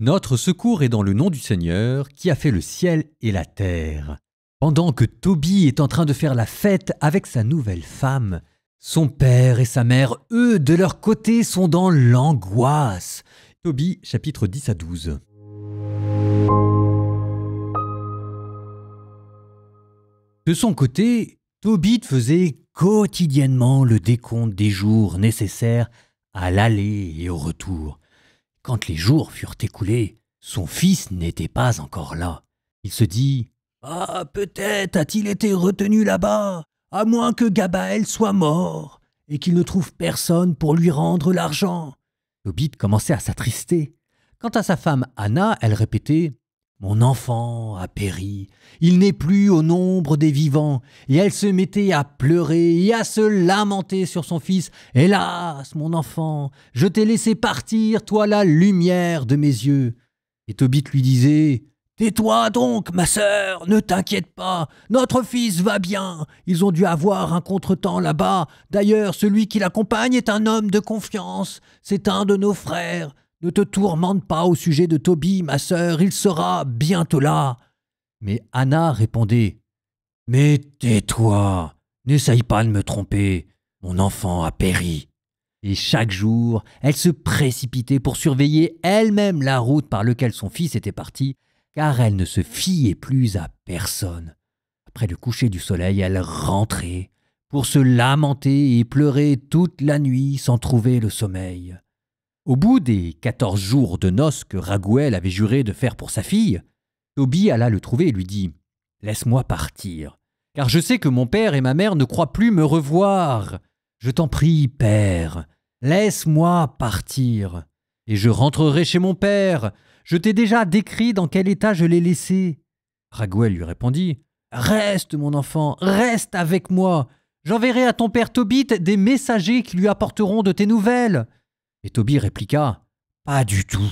Notre secours est dans le nom du Seigneur qui a fait le ciel et la terre. Pendant que Tobie est en train de faire la fête avec sa nouvelle femme, son père et sa mère, eux, de leur côté, sont dans l'angoisse. Tobie, chapitres 10 à 12. De son côté, Tobie faisait quotidiennement le décompte des jours nécessaires à l'aller et au retour. Quand les jours furent écoulés, son fils n'était pas encore là. Il se dit « Ah, peut-être a-t-il été retenu là-bas, à moins que Gabaël soit mort et qu'il ne trouve personne pour lui rendre l'argent. » Tobie commençait à s'attrister. Quant à sa femme Anna, elle répétait « Mon enfant a péri, il n'est plus au nombre des vivants. » Et elle se mettait à pleurer et à se lamenter sur son fils. « Hélas, mon enfant, je t'ai laissé partir, toi la lumière de mes yeux. » Et Tobie lui disait « Tais-toi donc, ma sœur, ne t'inquiète pas, notre fils va bien. Ils ont dû avoir un contretemps là-bas. D'ailleurs, celui qui l'accompagne est un homme de confiance. C'est un de nos frères. Ne te tourmente pas au sujet de Tobie, ma sœur, il sera bientôt là. » Mais Anna répondait « Mais tais-toi, n'essaye pas de me tromper, mon enfant a péri. » Et chaque jour, elle se précipitait pour surveiller elle-même la route par laquelle son fils était parti, car elle ne se fiait plus à personne. Après le coucher du soleil, elle rentrait pour se lamenter et pleurer toute la nuit sans trouver le sommeil. Au bout des 14 jours de noces que Raguël avait juré de faire pour sa fille, Tobie alla le trouver et lui dit « Laisse-moi partir, car je sais que mon père et ma mère ne croient plus me revoir. Je t'en prie, père, laisse-moi partir, et je rentrerai chez mon père. Je t'ai déjà décrit dans quel état je l'ai laissé. » Raguël lui répondit « Reste, mon enfant, reste avec moi. J'enverrai à ton père Tobie des messagers qui lui apporteront de tes nouvelles. » Et Tobie répliqua « Pas du tout.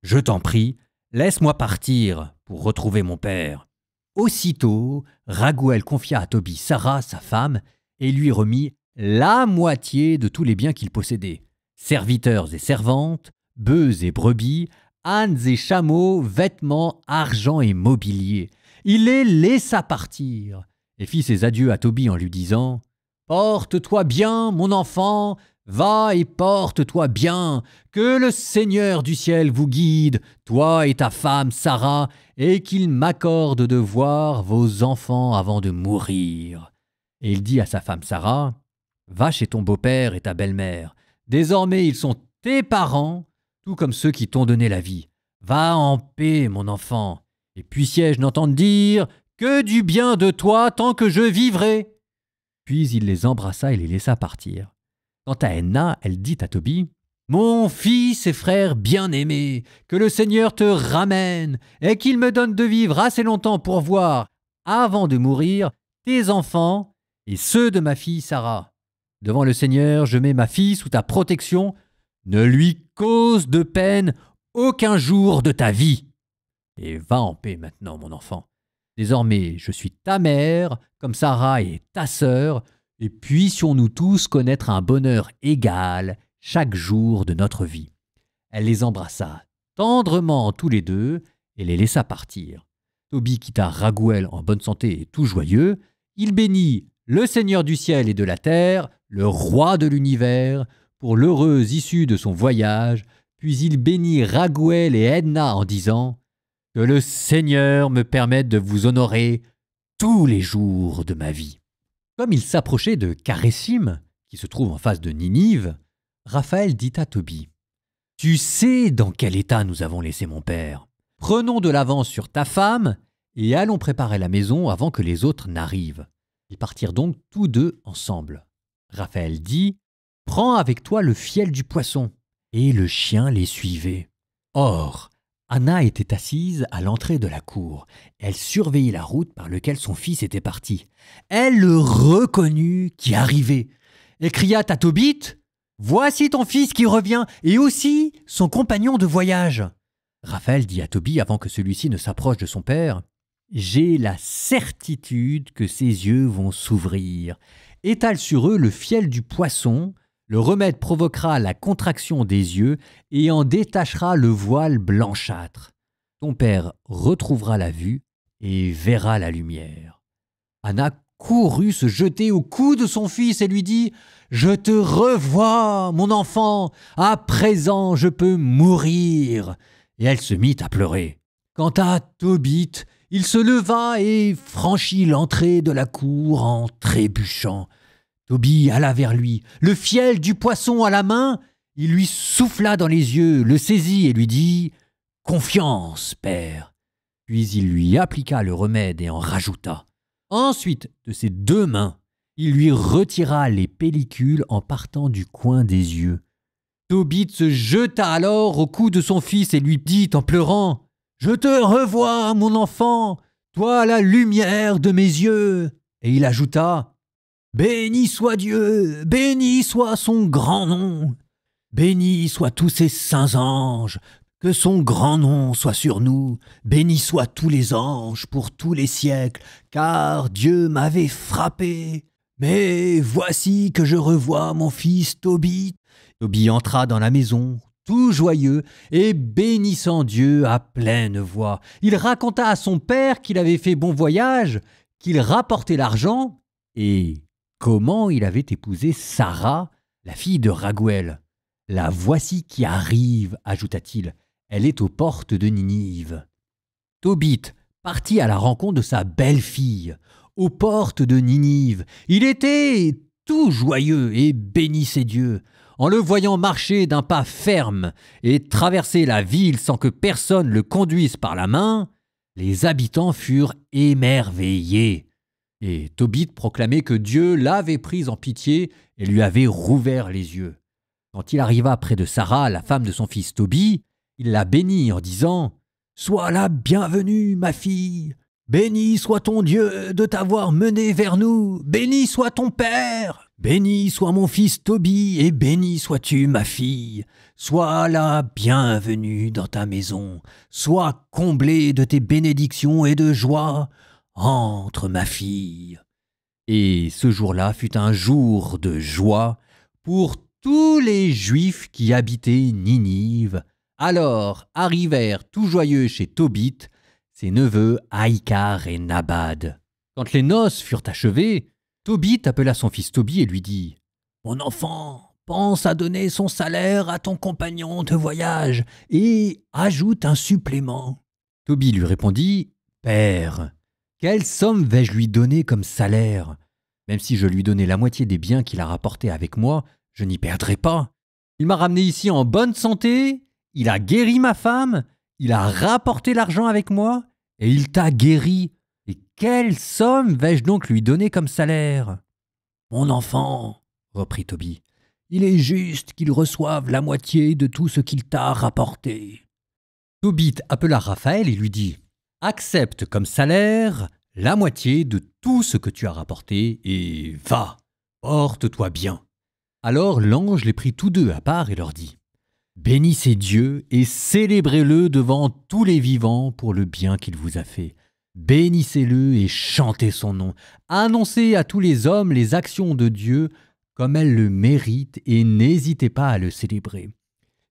Je t'en prie, laisse-moi partir pour retrouver mon père. » Aussitôt, Raguël confia à Tobie Sarah, sa femme, et lui remit la moitié de tous les biens qu'il possédait. Serviteurs et servantes, bœufs et brebis, ânes et chameaux, vêtements, argent et mobilier. Il les laissa partir et fit ses adieux à Tobie en lui disant « Porte-toi bien, mon enfant, va et porte-toi bien, que le Seigneur du ciel vous guide, toi et ta femme Sarah, et qu'il m'accorde de voir vos enfants avant de mourir. » Et il dit à sa femme Sarah « Va chez ton beau-père et ta belle-mère. Désormais ils sont tes parents, tout comme ceux qui t'ont donné la vie. Va en paix, mon enfant, et puissiez-je n'entendre dire que du bien de toi tant que je vivrai. » Puis il les embrassa et les laissa partir. Quant à Enna, elle dit à Tobie « Mon fils et frère bien-aimé, que le Seigneur te ramène et qu'il me donne de vivre assez longtemps pour voir, avant de mourir, tes enfants et ceux de ma fille Sarah. Devant le Seigneur, je mets ma fille sous ta protection. Ne lui cause de peine aucun jour de ta vie. Et va en paix maintenant, mon enfant. Désormais, je suis ta mère, comme Sarah est ta sœur, et puissions-nous tous connaître un bonheur égal chaque jour de notre vie. » Elle les embrassa tendrement tous les deux et les laissa partir. Tobie quitta Raguël en bonne santé et tout joyeux. Il bénit le Seigneur du ciel et de la terre, le roi de l'univers, pour l'heureuse issue de son voyage, puis il bénit Raguël et Enna en disant « Que le Seigneur me permette de vous honorer tous les jours de ma vie. » Comme il s'approchait de Carésim, qui se trouve en face de Ninive, Raphaël dit à Tobie « Tu sais dans quel état nous avons laissé mon père. Prenons de l'avance sur ta femme et allons préparer la maison avant que les autres n'arrivent. » Ils partirent donc tous deux ensemble. Raphaël dit « Prends avec toi le fiel du poisson. » Et le chien les suivait. Or, Anna était assise à l'entrée de la cour. Elle surveillait la route par laquelle son fils était parti. Elle le reconnut qui arrivait. Elle cria à Tobie « Voici ton fils qui revient, et aussi son compagnon de voyage. » Raphaël dit à Tobie avant que celui-ci ne s'approche de son père « J'ai la certitude que ses yeux vont s'ouvrir. Étale sur eux le fiel du poisson, Le remède provoquera la contraction des yeux et en détachera le voile blanchâtre. Ton père retrouvera la vue et verra la lumière. » Anna courut se jeter au cou de son fils et lui dit « Je te revois, mon enfant, à présent je peux mourir. » Et elle se mit à pleurer. Quant à Tobit, il se leva et franchit l'entrée de la cour en trébuchant. Tobie alla vers lui, le fiel du poisson à la main. Il lui souffla dans les yeux, le saisit et lui dit « Confiance, père !» Puis il lui appliqua le remède et en rajouta. Ensuite, de ses 2 mains, il lui retira les pellicules en partant du coin des yeux. Tobit se jeta alors au cou de son fils et lui dit en pleurant « Je te revois, mon enfant, toi la lumière de mes yeux !» Et il ajouta « Béni soit Dieu, béni soit son grand nom, béni soient tous ses saints anges, que son grand nom soit sur nous, béni soient tous les anges pour tous les siècles, car Dieu m'avait frappé. Mais voici que je revois mon fils Tobit. » Tobit entra dans la maison, tout joyeux, et bénissant Dieu à pleine voix. Il raconta à son père qu'il avait fait bon voyage, qu'il rapportait l'argent, et comment il avait épousé Sarah, la fille de Raguël. « La voici qui arrive, ajouta-t-il. Elle est aux portes de Ninive. » Tobit partit à la rencontre de sa belle-fille, aux portes de Ninive. Il était tout joyeux et bénissait Dieu. En le voyant marcher d'un pas ferme et traverser la ville sans que personne le conduise par la main, les habitants furent émerveillés. Et Tobit proclamait que Dieu l'avait pris en pitié et lui avait rouvert les yeux. Quand il arriva près de Sarah, la femme de son fils Tobie, il la bénit en disant « Sois la bienvenue, ma fille. Béni soit ton Dieu de t'avoir menée vers nous. Béni soit ton père. Béni soit mon fils Tobie et béni sois-tu, ma fille. Sois la bienvenue dans ta maison. Sois comblée de tes bénédictions et de joie. Entre, ma fille. » Et ce jour-là fut un jour de joie pour tous les Juifs qui habitaient Ninive. Alors arrivèrent tout joyeux chez Tobit ses neveux Aïkar et Nabad. Quand les noces furent achevées, Tobit appela son fils Tobie et lui dit « Mon enfant, pense à donner son salaire à ton compagnon de voyage et ajoute un supplément. » Tobie lui répondit « Père, quelle somme vais-je lui donner comme salaire? Même si je lui donnais la moitié des biens qu'il a rapportés avec moi, je n'y perdrai pas. Il m'a ramené ici en bonne santé, il a guéri ma femme, il a rapporté l'argent avec moi, et il t'a guéri. Et quelle somme vais-je donc lui donner comme salaire? » « Mon enfant, reprit Tobie, il est juste qu'il reçoive la moitié de tout ce qu'il t'a rapporté. » Tobit appela Raphaël et lui dit « Accepte comme salaire la moitié de tout ce que tu as rapporté et va, porte-toi bien. » Alors l'ange les prit tous deux à part et leur dit « Bénissez Dieu et célébrez-le devant tous les vivants pour le bien qu'il vous a fait. Bénissez-le et chantez son nom. Annoncez à tous les hommes les actions de Dieu comme elles le méritent et n'hésitez pas à le célébrer.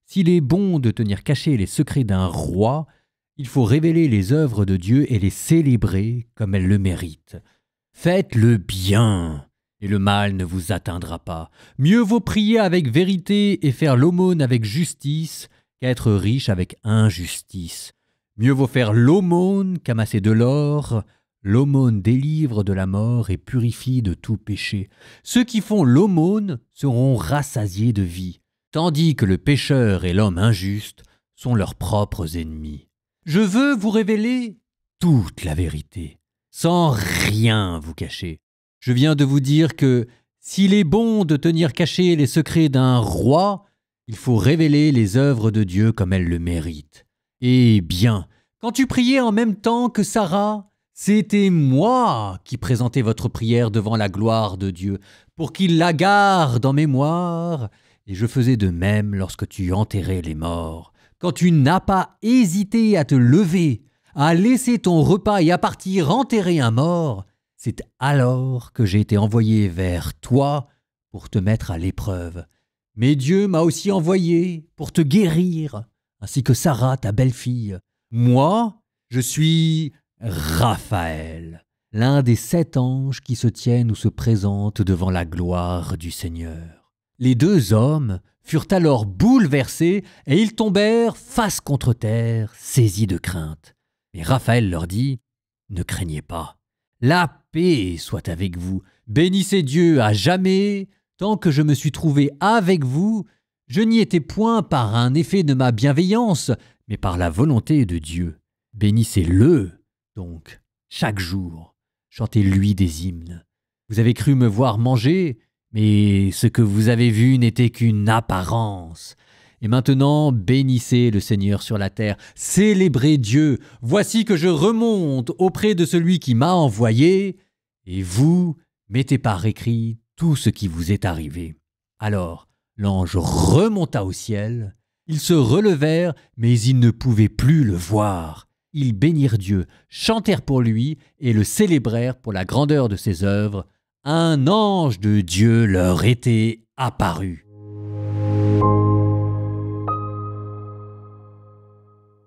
S'il est bon de tenir cachés les secrets d'un roi, il faut révéler les œuvres de Dieu et les célébrer comme elles le méritent. Faites le bien, et le mal ne vous atteindra pas. Mieux vaut prier avec vérité et faire l'aumône avec justice qu'être riche avec injustice. Mieux vaut faire l'aumône qu'amasser de l'or. L'aumône délivre de la mort et purifie de tout péché. Ceux qui font l'aumône seront rassasiés de vie, tandis que le pécheur et l'homme injuste sont leurs propres ennemis. Je veux vous révéler toute la vérité, sans rien vous cacher. Je viens de vous dire que s'il est bon de tenir cachés les secrets d'un roi, il faut révéler les œuvres de Dieu comme elles le méritent. Eh bien, quand tu priais en même temps que Sarah, c'était moi qui présentais votre prière devant la gloire de Dieu, pour qu'il la garde en mémoire, et je faisais de même lorsque tu enterrais les morts. Quand tu n'as pas hésité à te lever, à laisser ton repas et à partir enterrer un mort, c'est alors que j'ai été envoyé vers toi pour te mettre à l'épreuve. Mais Dieu m'a aussi envoyé pour te guérir, ainsi que Sarah, ta belle-fille. Moi, je suis Raphaël, l'un des 7 anges qui se tiennent ou se présentent devant la gloire du Seigneur. » Les 2 hommes furent alors bouleversés et ils tombèrent face contre terre, saisis de crainte. Mais Raphaël leur dit « Ne craignez pas, la paix soit avec vous, bénissez Dieu à jamais. Tant que je me suis trouvé avec vous, je n'y étais point par un effet de ma bienveillance, mais par la volonté de Dieu. Bénissez-le, donc, chaque jour. Chantez-lui des hymnes. Vous avez cru me voir manger, mais ce que vous avez vu n'était qu'une apparence. Et maintenant, bénissez le Seigneur sur la terre. Célébrez Dieu. Voici que je remonte auprès de celui qui m'a envoyé, et vous mettez par écrit tout ce qui vous est arrivé. » Alors l'ange remonta au ciel. Ils se relevèrent, mais ils ne pouvaient plus le voir. Ils bénirent Dieu, chantèrent pour lui et le célébrèrent pour la grandeur de ses œuvres. Un ange de Dieu leur était apparu.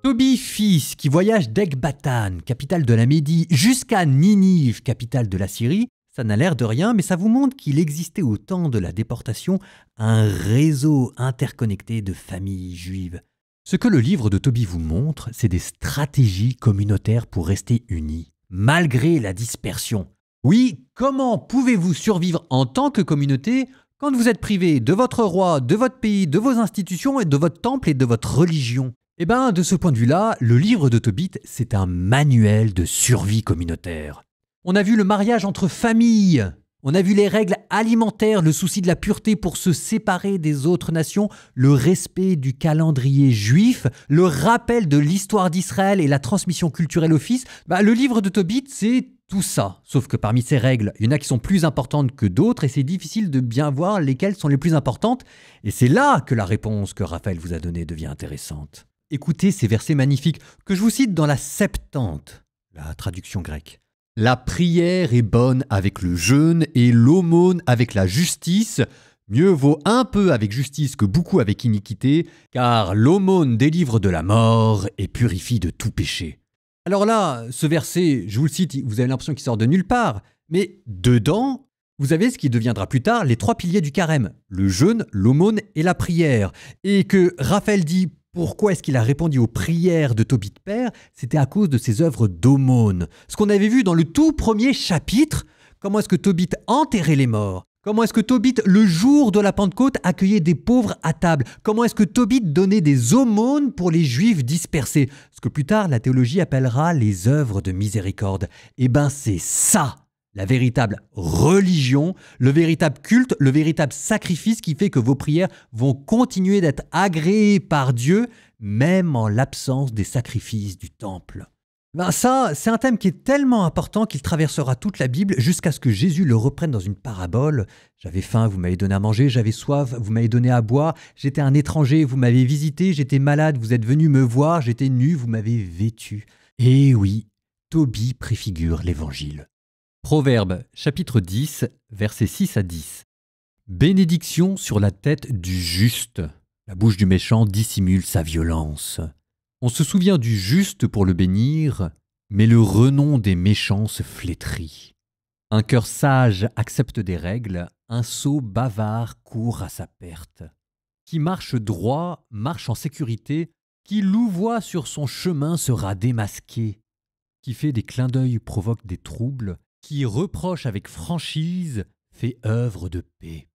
Tobie, fils, qui voyage d'Ecbatane, capitale de la Médie, jusqu'à Ninive, capitale de la Syrie, ça n'a l'air de rien, mais ça vous montre qu'il existait au temps de la déportation un réseau interconnecté de familles juives. Ce que le livre de Tobie vous montre, c'est des stratégies communautaires pour rester unis, malgré la dispersion. Oui, comment pouvez-vous survivre en tant que communauté quand vous êtes privé de votre roi, de votre pays, de vos institutions et de votre temple et de votre religion? Eh bien, de ce point de vue-là, le livre de Tobit, c'est un manuel de survie communautaire. On a vu le mariage entre familles, on a vu les règles alimentaires, le souci de la pureté pour se séparer des autres nations, le respect du calendrier juif, le rappel de l'histoire d'Israël et la transmission culturelle au fils. Le livre de Tobit, c'est tout ça. Sauf que parmi ces règles, il y en a qui sont plus importantes que d'autres et c'est difficile de bien voir lesquelles sont les plus importantes. Et c'est là que la réponse que Raphaël vous a donnée devient intéressante. Écoutez ces versets magnifiques que je vous cite dans la Septante, la traduction grecque. « La prière est bonne avec le jeûne et l'aumône avec la justice. Mieux vaut un peu avec justice que beaucoup avec iniquité, car l'aumône délivre de la mort et purifie de tout péché. » Alors là, ce verset, je vous le cite, vous avez l'impression qu'il sort de nulle part, mais dedans, vous avez ce qui deviendra plus tard les 3 piliers du carême, le jeûne, l'aumône et la prière. Et que Raphaël dit pourquoi est-ce qu'il a répondu aux prières de Tobit père, c'était à cause de ses œuvres d'aumône. Ce qu'on avait vu dans le tout premier chapitre, comment est-ce que Tobit enterrait les morts. Comment est-ce que Tobit, le jour de la Pentecôte, accueillait des pauvres à table? Comment est-ce que Tobit donnait des aumônes pour les Juifs dispersés? Ce que plus tard la théologie appellera les œuvres de miséricorde. Eh bien c'est ça, la véritable religion, le véritable culte, le véritable sacrifice qui fait que vos prières vont continuer d'être agréées par Dieu, même en l'absence des sacrifices du temple. Ça, c'est un thème qui est tellement important qu'il traversera toute la Bible jusqu'à ce que Jésus le reprenne dans une parabole. J'avais faim, vous m'avez donné à manger, j'avais soif, vous m'avez donné à boire, j'étais un étranger, vous m'avez visité, j'étais malade, vous êtes venu me voir, j'étais nu, vous m'avez vêtu. Et oui, Tobie préfigure l'Évangile. Proverbe, chapitre 10, versets 6 à 10. Bénédiction sur la tête du juste. La bouche du méchant dissimule sa violence. On se souvient du juste pour le bénir, mais le renom des méchants se flétrit. Un cœur sage accepte des règles, un sot bavard court à sa perte. Qui marche droit, marche en sécurité, qui louvoie sur son chemin sera démasqué. Qui fait des clins d'œil provoque des troubles, qui reproche avec franchise fait œuvre de paix.